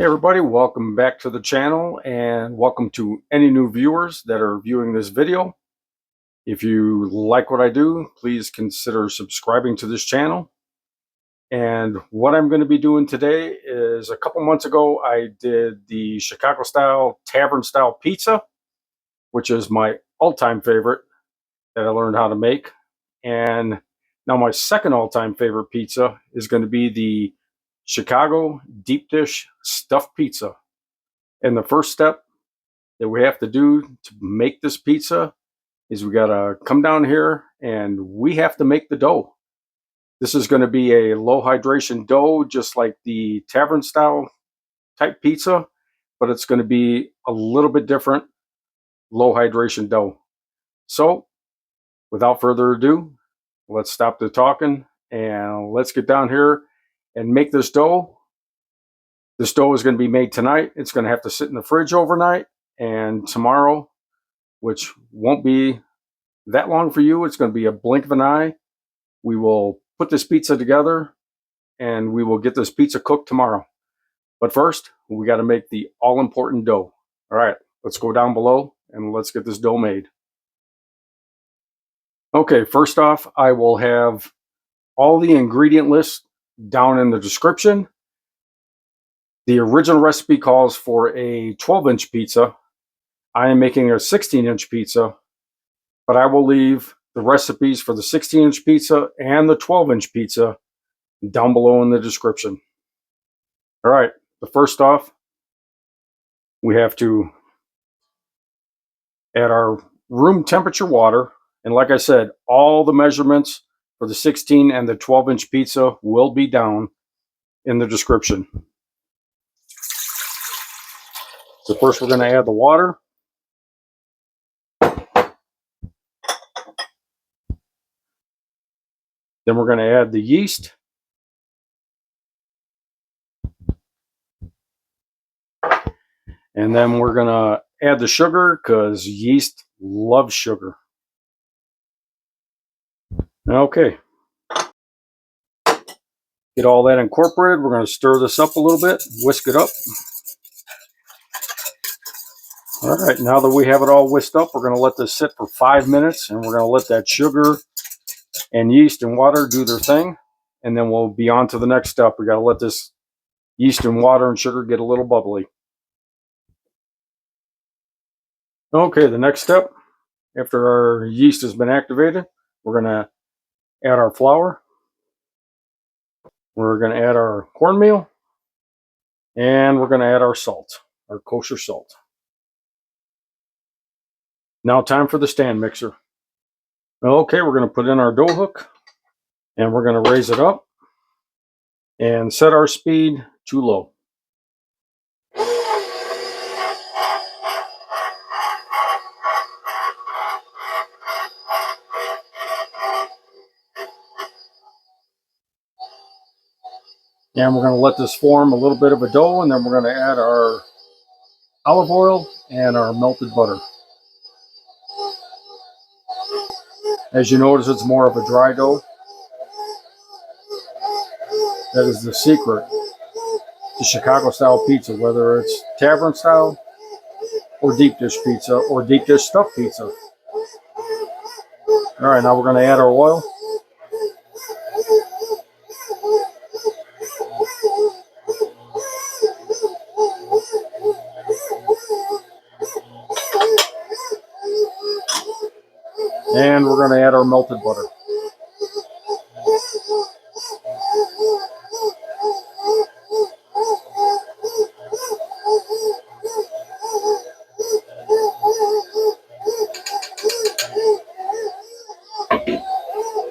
Hey everybody, welcome back to the channel and welcome to any new viewers that are viewing this video. If you like what I do, please consider subscribing to this channel. And what I'm going to be doing today is, a couple months ago I did the Chicago style, tavern style pizza, which is my all-time favorite that I learned how to make. And now my second all-time favorite pizza is going to be the Chicago deep dish stuffed pizza. And the first step that we have to do to make this pizza is we got to come down here and we have to make the dough. This is going to be a low hydration dough, just like the tavern style type pizza, but it's going to be a little bit different low hydration dough. So without further ado, let's stop the talking and let's get down here and make this dough. This dough is going to be made tonight. It's going to have to sit in the fridge overnight, and tomorrow, which won't be that long for you, it's going to be a blink of an eye, we will put this pizza together and we will get this pizza cooked tomorrow. But first, we got to make the all-important dough. All right, let's go down below and let's get this dough made. Okay, first off, I will have all the ingredient lists down in the description. The original recipe calls for a 12-inch pizza. I am making a 16-inch pizza, but I will leave the recipes for the 16-inch pizza and the 12-inch pizza down below in the description. All right, first off, we have to add our room temperature water. And like I said, all the measurements for the 16 and the 12-inch pizza will be down in the description. So first we're going to add the water. Then we're going to add the yeast. And then we're going to add the sugar because yeast loves sugar. Okay. Get all that incorporated. We're going to stir this up a little bit, whisk it up. All right, now that we have it all whisked up, we're going to let this sit for 5 minutes, and we're going to let that sugar and yeast and water do their thing, and then we'll be on to the next step. We got to let this yeast and water and sugar get a little bubbly. Okay, the next step, after our yeast has been activated, we're going to add our flour. We're going to add our cornmeal, and we're going to add our salt, our kosher salt. Now time for the stand mixer. Okay, we're going to put in our dough hook, and we're going to raise it up and set our speed to low. And we're going to let this form a little bit of a dough, and then we're going to add our olive oil and our melted butter. As you notice, it's more of a dry dough. That is the secret to Chicago style pizza, whether it's tavern style or deep dish pizza or deep dish stuffed pizza. All right, now we're going to add our oil. And we're going to add our melted butter.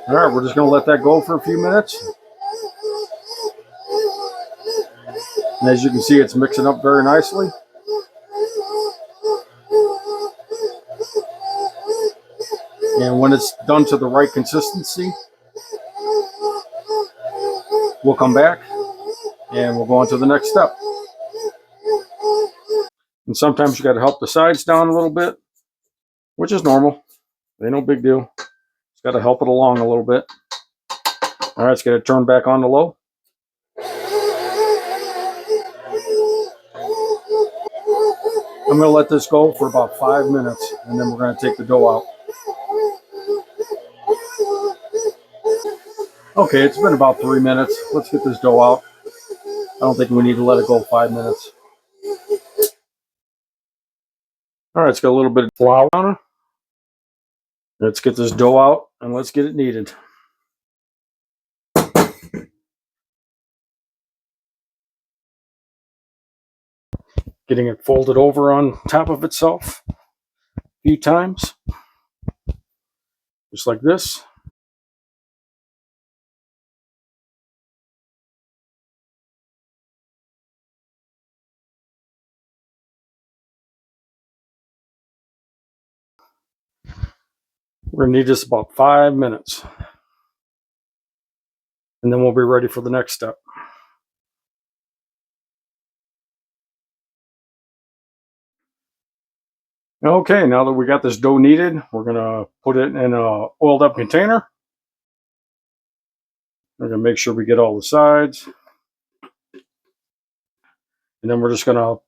All right, we're just going to let that go for a few minutes. And as you can see, it's mixing up very nicely. And when it's done to the right consistency, we'll come back and we'll go on to the next step. And sometimes you got to help the sides down a little bit, which is normal. Ain't no big deal. Just got to help it along a little bit. All right, let's get it turned back on to low. I'm going to let this go for about 5 minutes, and then we're going to take the dough out. Okay, it's been about 3 minutes. Let's get this dough out. I don't think we need to let it go 5 minutes. All right, it's got a little bit of flour on it. Let's get this dough out and let's get it kneaded. Getting it folded over on top of itself a few times, just like this. We're going to need this about 5 minutes, and then we'll be ready for the next step. Okay, now that we got this dough kneaded, we're going to put it in a oiled up container. We're going to make sure we get all the sides. And then we're just going to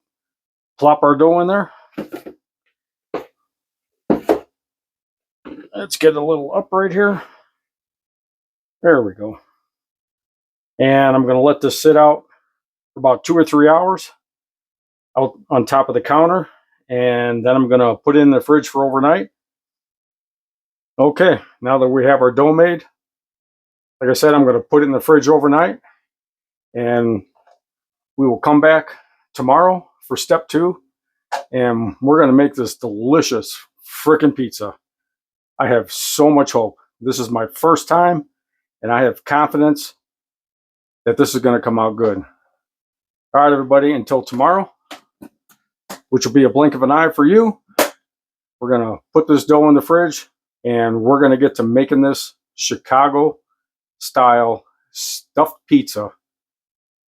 plop our dough in there. Let's get a little upright here. There we go. And I'm going to let this sit out for about 2 or 3 hours out on top of the counter. And then I'm going to put it in the fridge for overnight. Okay, now that we have our dough made, like I said, I'm going to put it in the fridge overnight. And we will come back tomorrow for step 2. And we're going to make this delicious frickin' pizza. I have so much hope. This is my first time, and I have confidence that this is going to come out good. All right, everybody, until tomorrow, which will be a blink of an eye for you, we're going to put this dough in the fridge, and we're going to get to making this Chicago-style stuffed pizza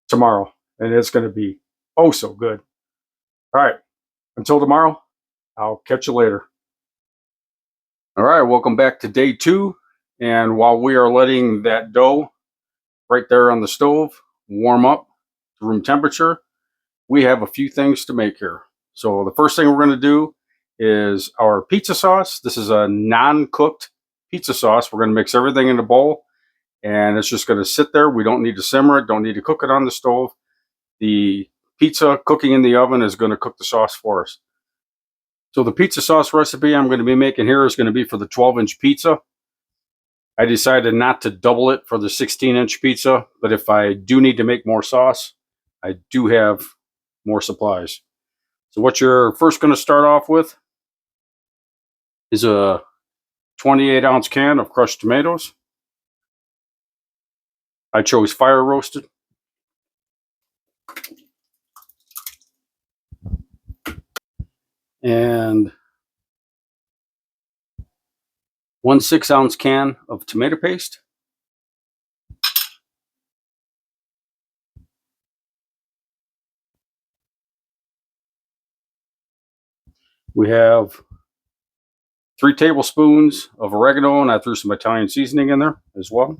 tomorrow, and it's going to be oh so good. All right, until tomorrow, I'll catch you later. All right, welcome back to day 2, and while we are letting that dough right there on the stove warm up to room temperature, we have a few things to make here. So the first thing we're going to do is our pizza sauce. This is a non-cooked pizza sauce. We're going to mix everything in a bowl, and it's just going to sit there. We don't need to simmer it, don't need to cook it on the stove. The pizza cooking in the oven is going to cook the sauce for us. So the pizza sauce recipe I'm going to be making here is going to be for the 12-inch pizza. I decided not to double it for the 16-inch pizza, but if I do need to make more sauce, I do have more supplies. So what you're first going to start off with is a 28-ounce can of crushed tomatoes. I chose fire roasted. And 1 6-ounce can of tomato paste. We have 3 tablespoons of oregano, and I threw some Italian seasoning in there as well.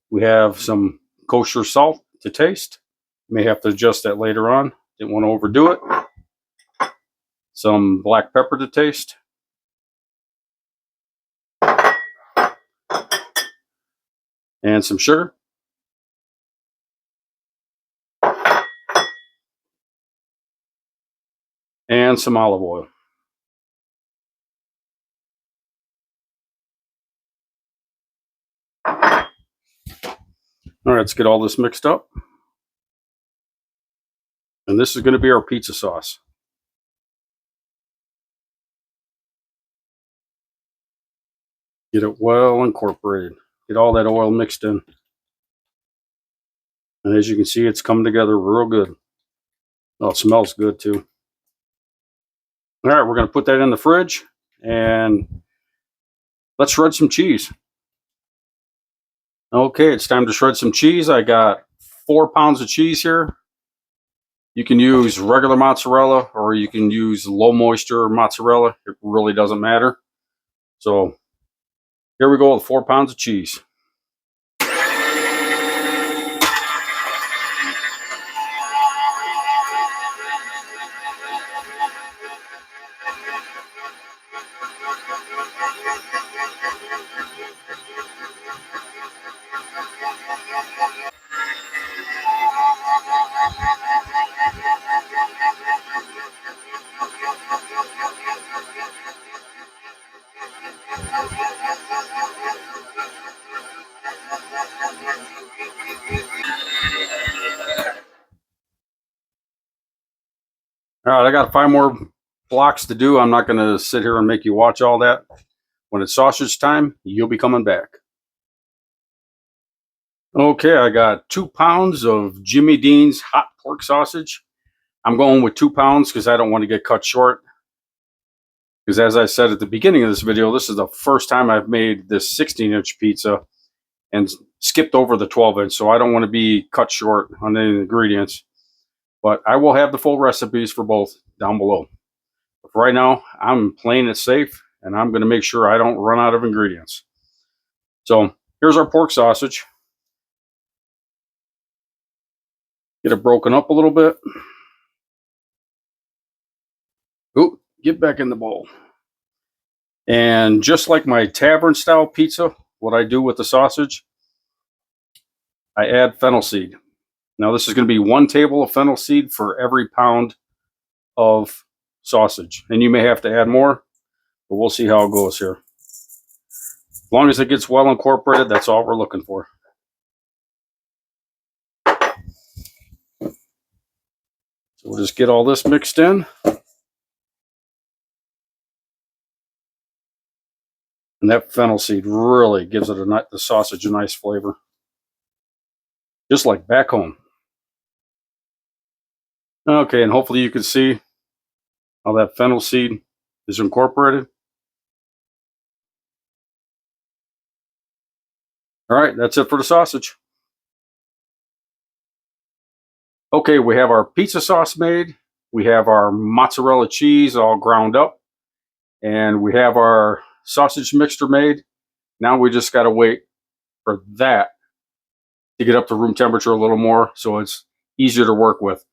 We have some kosher salt to taste. May have to adjust that later on. Didn't want to overdo it. Some black pepper to taste. And some sugar. And some olive oil. All right, let's get all this mixed up. And this is going to be our pizza sauce. Get it well incorporated. Get all that oil mixed in. And as you can see, it's coming together real good. Oh, it smells good too. All right, we're going to put that in the fridge, and let's shred some cheese. Okay, it's time to shred some cheese. I got 4 pounds of cheese here. You can use regular mozzarella, or you can use low moisture mozzarella. It really doesn't matter. So here we go with 4 pounds of cheese. All right, I got 5 more blocks to do. I'm not going to sit here and make you watch all that. When it's sausage time, you'll be coming back. Okay, I got 2 pounds of Jimmy Dean's hot pork sausage. I'm going with 2 pounds because I don't want to get cut short. Because as I said at the beginning of this video, this is the first time I've made this 16-inch pizza and skipped over the 12-inch, so I don't want to be cut short on any ingredients. But I will have the full recipes for both down below. But right now, I'm playing it safe, and I'm going to make sure I don't run out of ingredients. So here's our pork sausage. Get it broken up a little bit. Ooh, get back in the bowl. And just like my tavern style pizza, what I do with the sausage, I add fennel seed. Now this is going to be 1 table of fennel seed for every pound of sausage. And you may have to add more, but we'll see how it goes here. As long as it gets well incorporated, that's all we're looking for. So we'll just get all this mixed in. And that fennel seed really gives it the sausage a nice flavor. Just like back home. Okay, and hopefully you can see how that fennel seed is incorporated. All right, that's it for the sausage. Okay, we have our pizza sauce made. We have our mozzarella cheese all ground up. And we have our sausage mixture made. Now we just got to wait for that to get up to room temperature a little more so it's easier to work with.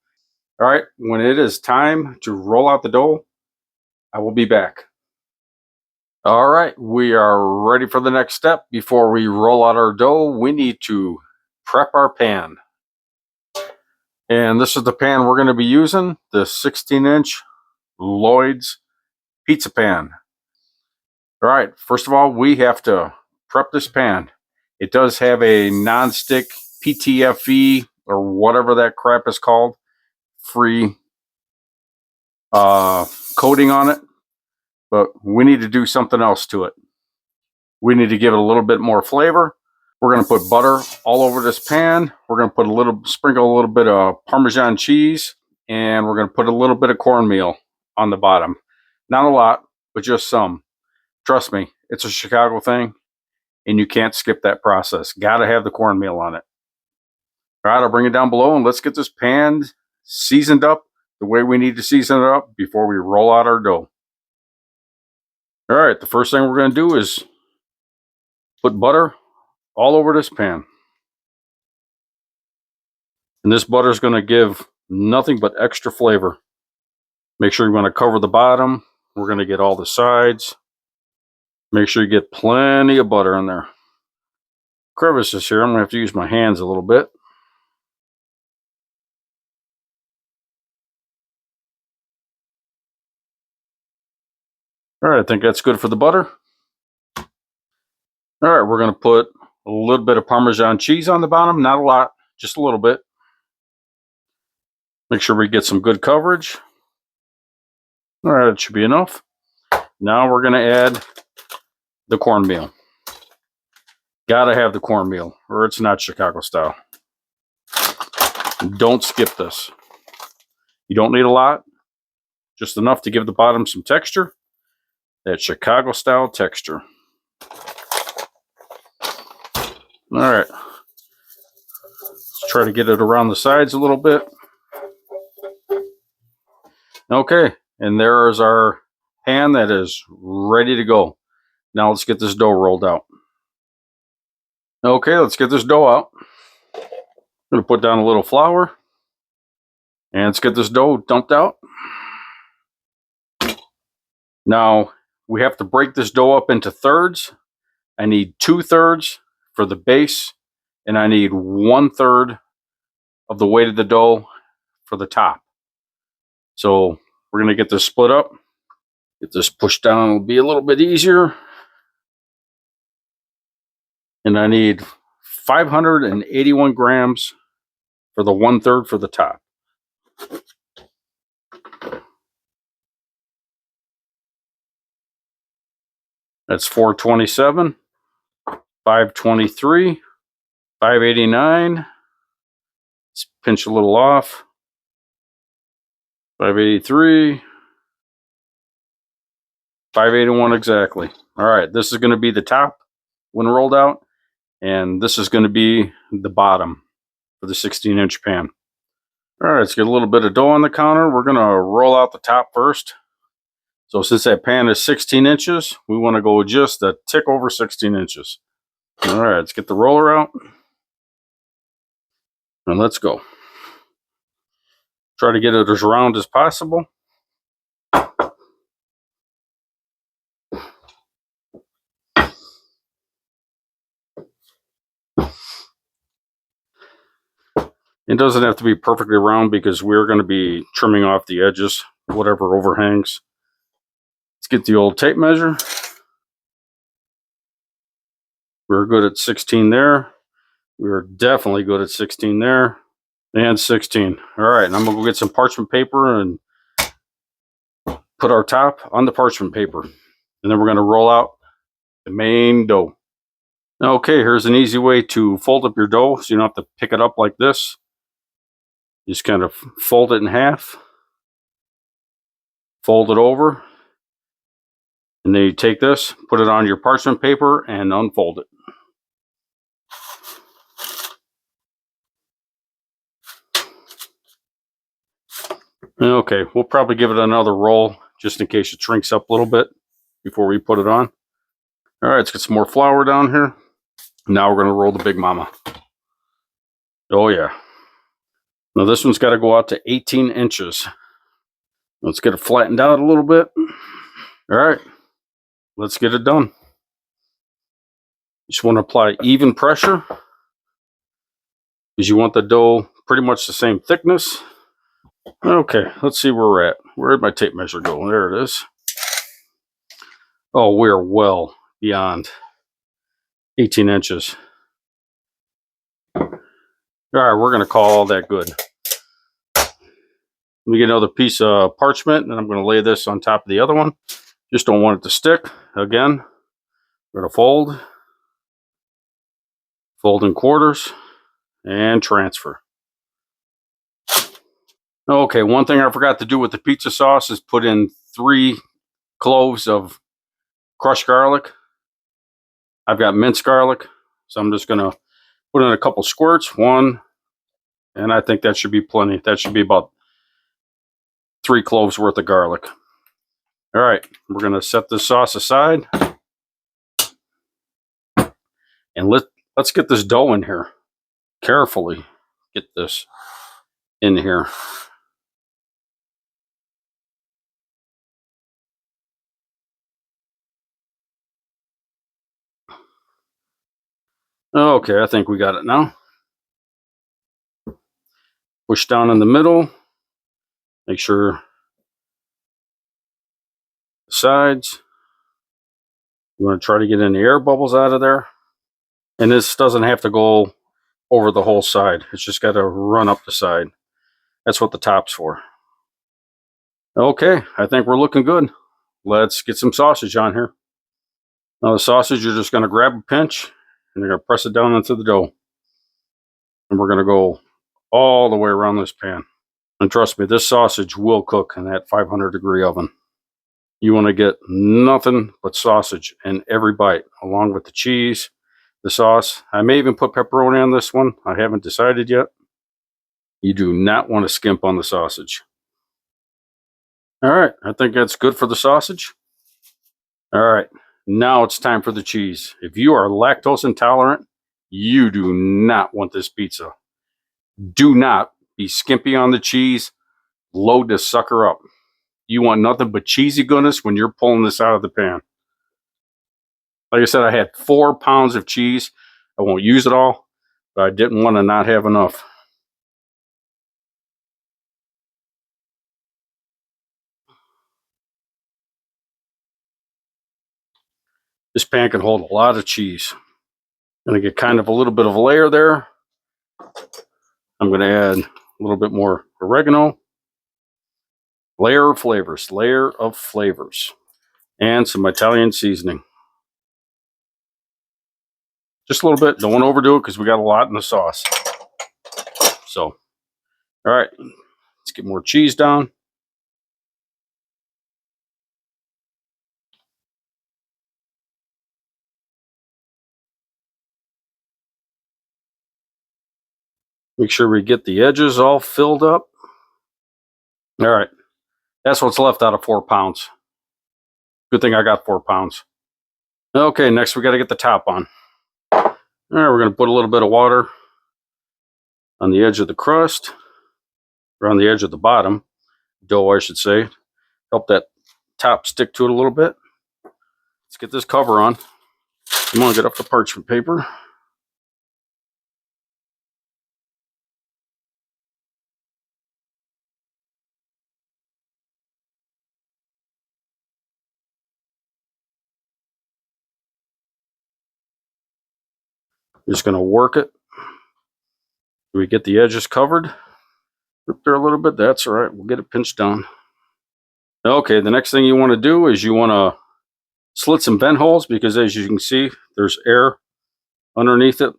All right, when it is time to roll out the dough, I will be back. All right, we are ready for the next step. Before we roll out our dough, we need to prep our pan. And this is the pan we're going to be using, the 16-inch Lloyd's pizza pan. All right, first of all, we have to prep this pan. It does have a non-stick PTFE or whatever that crap is called, free coating on it, but we need to do something else to it. We need to give it a little bit more flavor. We're going to put butter all over this pan. We're going to sprinkle a little bit of Parmesan cheese, and we're going to put a little bit of cornmeal on the bottom. Not a lot, but just some. Trust me, it's a Chicago thing, and you can't skip that process. Got to have the cornmeal on it. All right, I'll bring it down below, and let's get this pan seasoned up the way we need to season it up before we roll out our dough. All right, the first thing we're going to do is put butter all over this pan. And this butter is going to give nothing but extra flavor. Make sure you want to cover the bottom. We're going to get all the sides. Make sure you get plenty of butter in there. Crevices here, I'm going to have to use my hands a little bit. All right, I think that's good for the butter. All right, we're going to put a little bit of Parmesan cheese on the bottom. Not a lot, just a little bit. Make sure we get some good coverage. All right, it should be enough. Now we're going to add the cornmeal. Gotta have the cornmeal, or it's not Chicago style. Don't skip this. You don't need a lot, just enough to give the bottom some texture. That Chicago style texture. All right. Let's try to get it around the sides a little bit. Okay, and there is our pan that is ready to go. Now let's get this dough rolled out. Okay, let's get this dough out. I'm going to put down a little flour. And let's get this dough dumped out. Now, we have to break this dough up into thirds. I need 2/3 for the base, and I need 1/3 of the weight of the dough for the top. So we're going to get this split up. Get this pushed down, it'll be a little bit easier. And I need 581 grams for the 1/3 for the top. That's 427, 523, 589. Let's pinch a little off. 583, 581 exactly. All right, this is going to be the top when rolled out, and this is going to be the bottom for the 16-inch pan. All right, let's get a little bit of dough on the counter. We're going to roll out the top first. So since that pan is 16 inches, we want to go just a tick over 16 inches. All right, let's get the roller out. And let's go. Try to get it as round as possible. It doesn't have to be perfectly round because we're going to be trimming off the edges, whatever overhangs. Let's get the old tape measure. We're good at 16 there. We're definitely good at 16 there. And 16. All right, and I'm going to go get some parchment paper and put our top on the parchment paper. And then we're going to roll out the main dough. Okay, here's an easy way to fold up your dough so you don't have to pick it up like this. Just kind of fold it in half, fold it over, and then you take this, put it on your parchment paper, and unfold it. Okay, we'll probably give it another roll just in case it shrinks up a little bit before we put it on. All right, let's get some more flour down here. Now we're going to roll the big mama. Oh yeah. Now this one's got to go out to 18 inches. Let's get it flattened out a little bit. All right, let's get it done. Just want to apply even pressure because you want the dough pretty much the same thickness. Okay, let's see where we're at. Where'd my tape measure go? There it is. Oh, we're well beyond 18 inches. All right, we're going to call all that good. Let me get another piece of parchment, and I'm going to lay this on top of the other one. Just don't want it to stick. Again, we're going to fold in quarters, and transfer. Okay, one thing I forgot to do with the pizza sauce is put in 3 cloves of crushed garlic. I've got minced garlic, so I'm just going to put in a couple squirts. 1, and I think that should be plenty. That should be about 3 cloves worth of garlic. All right, we're going to set this sauce aside. And let's get this dough in here. Carefully get this in here. Okay, I think we got it now. Push down in the middle. Make sure the sides. You want to try to get any air bubbles out of there. And this doesn't have to go over the whole side. It's just got to run up the side. That's what the top's for. Okay, I think we're looking good. Let's get some sausage on here. Now the sausage, you're just going to grab a pinch and you're going to press it down into the dough. And we're going to go all the way around this pan. And trust me, this sausage will cook in that 500-degree oven. You want to get nothing but sausage in every bite, along with the cheese, the sauce. I may even put pepperoni on this one. I haven't decided yet. You do not want to skimp on the sausage. All right, I think that's good for the sausage. All right, now it's time for the cheese. If you are lactose intolerant, you do not want this pizza. Do not be skimpy on the cheese. Load this sucker up. You want nothing but cheesy goodness when you're pulling this out of the pan. Like I said, I had 4 pounds of cheese. I won't use it all, but I didn't want to not have enough. This pan can hold a lot of cheese. Gonna get kind of a little bit of a layer there. I'm gonna add a little bit more oregano. Layer of flavors, and some Italian seasoning. Just a little bit. Don't want to overdo it because we got a lot in the sauce. So, all right, let's get more cheese down. Make sure we get the edges all filled up. All right, that's what's left out of 4 pounds. Good thing I got 4 pounds. Okay, next we got to get the top on. All right, we're going to put a little bit of water on the edge of the crust, or on the edge of the bottom, dough I should say. Help that top stick to it a little bit. Let's get this cover on. I'm going to get up the parchment paper. Just going to work it. We get the edges covered. Rip there a little bit. That's all right. We'll get it pinched down. Okay, the next thing you want to do is you want to slit some vent holes, because as you can see, there's air underneath it.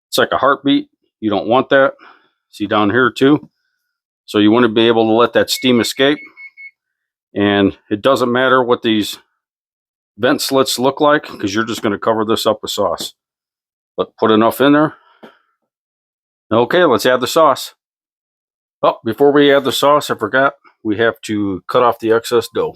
It's like a heartbeat. You don't want that. See down here too. So you want to be able to let that steam escape. And it doesn't matter what these vent slits look like, because you're just going to cover this up with sauce. But put enough in there. Okay, let's add the sauce. Oh, before we add the sauce, I forgot, we have to cut off the excess dough.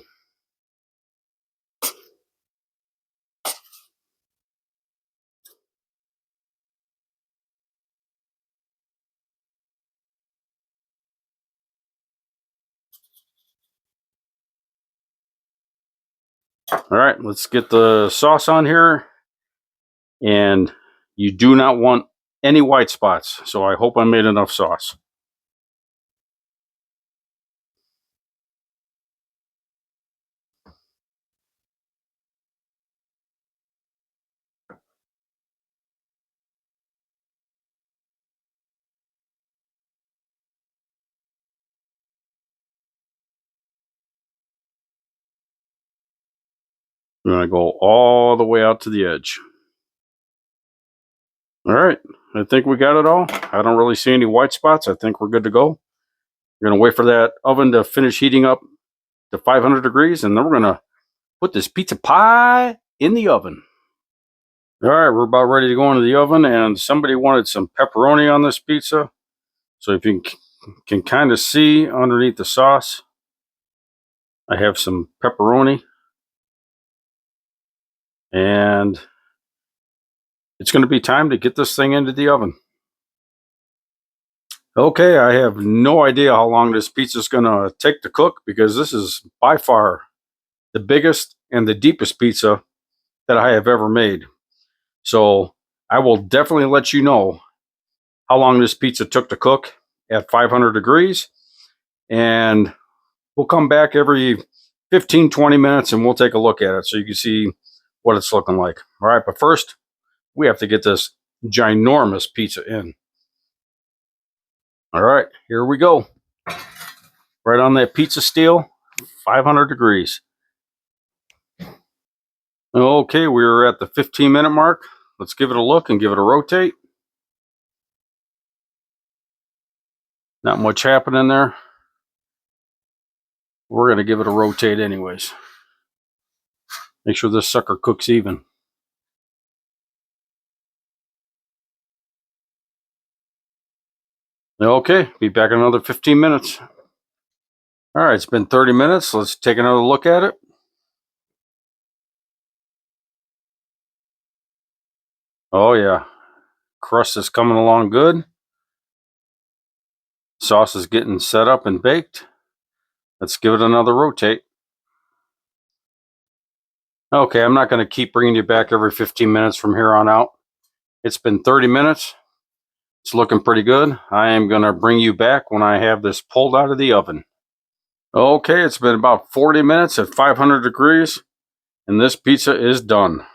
All right, let's get the sauce on here. And you do not want any white spots. So I hope I made enough sauce. I'm going to go all the way out to the edge. All right, I think we got it all. I don't really see any white spots. I think we're good to go. We're going to wait for that oven to finish heating up to 500 degrees, and then we're going to put this pizza pie in the oven. All right, we're about ready to go into the oven, and somebody wanted some pepperoni on this pizza. So if you can kind of see underneath the sauce, I have some pepperoni. And it's going to be time to get this thing into the oven. Okay, I have no idea how long this pizza is going to take to cook, because this is by far the biggest and the deepest pizza that I have ever made. So I will definitely let you know how long this pizza took to cook at 500 degrees. And we'll come back every 15-20 minutes and we'll take a look at it so you can see what it's looking like. All right, but first we have to get this ginormous pizza in. All right, here we go. Right on that pizza steel, 500 degrees. Okay, we're at the 15-minute mark. Let's give it a look and give it a rotate. Not much happening there. We're going to give it a rotate anyways. Make sure this sucker cooks even. Okay, be back in another 15 minutes. All right, it's been 30 minutes. Let's take another look at it. Oh yeah, crust is coming along good. Sauce is getting set up and baked. Let's give it another rotate. Okay, I'm not going to keep bringing you back every 15 minutes from here on out. It's been 30 minutes. It's looking pretty good. I am going to bring you back when I have this pulled out of the oven. Okay, it's been about 40 minutes at 500 degrees, and this pizza is done.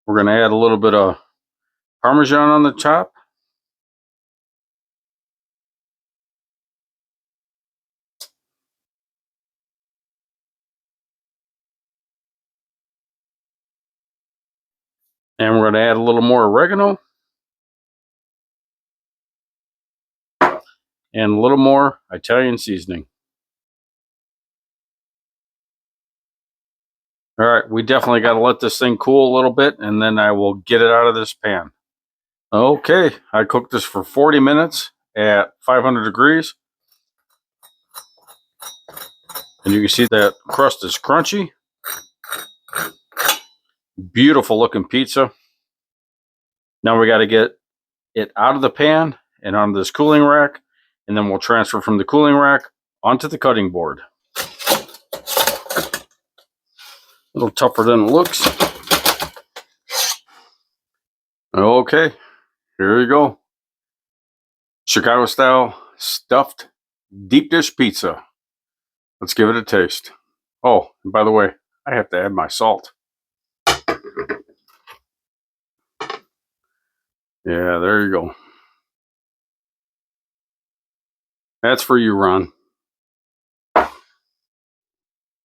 We're going to add a little bit of Parmesan on the top. And we're going to add a little more oregano. And a little more Italian seasoning. All right, we definitely got to let this thing cool a little bit, and then I will get it out of this pan. Okay, I cooked this for 40 minutes at 500 degrees. And you can see that crust is crunchy. Beautiful looking pizza. Now we got to get it out of the pan and onto this cooling rack, and then we'll transfer from the cooling rack onto the cutting board. A little tougher than it looks. Okay, here you go. Chicago style stuffed deep dish pizza. Let's give it a taste. Oh, and by the way, I have to add my salt. Yeah, there you go. That's for you, Ron. All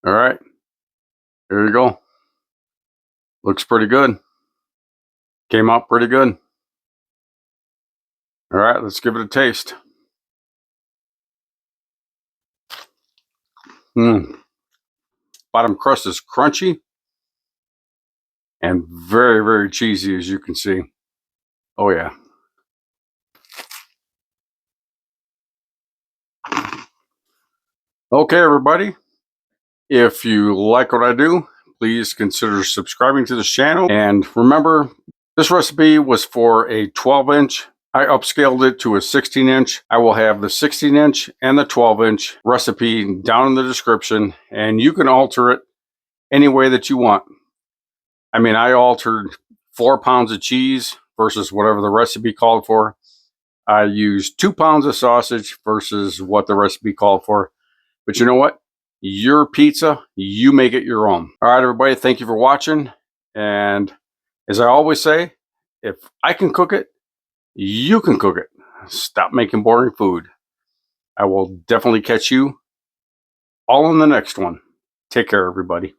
right, here you go. Looks pretty good. Came out pretty good. All right, let's give it a taste. Bottom crust is crunchy and very, very cheesy, as you can see. Oh yeah. Okay, everybody. If you like what I do, please consider subscribing to this channel. And remember, this recipe was for a 12-inch. I upscaled it to a 16-inch. I will have the 16-inch and the 12-inch recipe down in the description, and you can alter it any way that you want. I mean, I altered 4 pounds of cheese versus whatever the recipe called for. I used 2 pounds of sausage versus what the recipe called for. But you know what? Your pizza, you make it your own. All right, everybody, thank you for watching. And as I always say, if I can cook it, you can cook it. Stop making boring food. I will definitely catch you all in the next one. Take care, everybody.